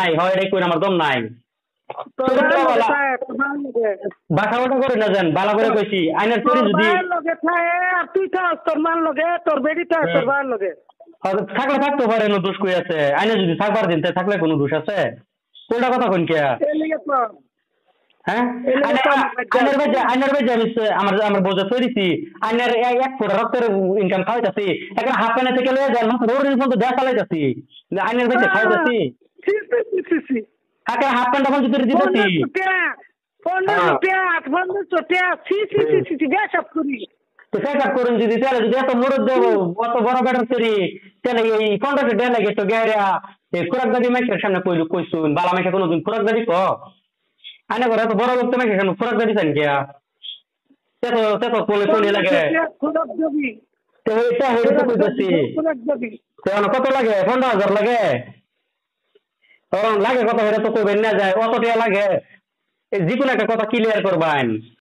নাই হয় রে কই আমার দম নাই চরিত্র বালা বাসা বাটা করে না জান বালা করে কইছি আইনের চরি যদি থাকলে থাকতে পারে না দোষ কই আছে আইনে যদি থাকবার দিন থাকলে কোনো দোষ আছে কোনটা কথা কোন কে হ্যাঁ আইনের ভাই জানিস আমার আমার বোঝা তৈরিছি আইনের এক ফোটা রক্তের ইনকাম খাওয়াইতাছি একটা হাফ প্যানে থেকে লয়ে যান রোড পর্যন্ত দেয়া চালাইতাছি আইনের ভাই খাওয়াইতাছি কাকে হাফ প্যান্ট এখন যদি দিতেছি 1500 তো সেটা করুন যদি তাহলে যদি এত মুরদ দেবো অত বড় ব্যাটার তৈরি তাহলে এই 1500 দেয়া লাগে তো গেরা এই খোরাক দাদি মাইকের সামনে কইসুন বালা মাইকে কোনোদিন খোরাক দাদি ক আনে করে এত বড় লোক তো মাইকের সামনে খোরাক দাদি চান গিয়া তেতো কোলে কোলে লাগে তো এটা হইতে তো কইতাছি কত লাগে 15,000 লাগে লাগে কত হইতে তো কইবেন না যায় অত টাকা লাগে যে কোনো একটা কথা ক্লিয়ার করবেন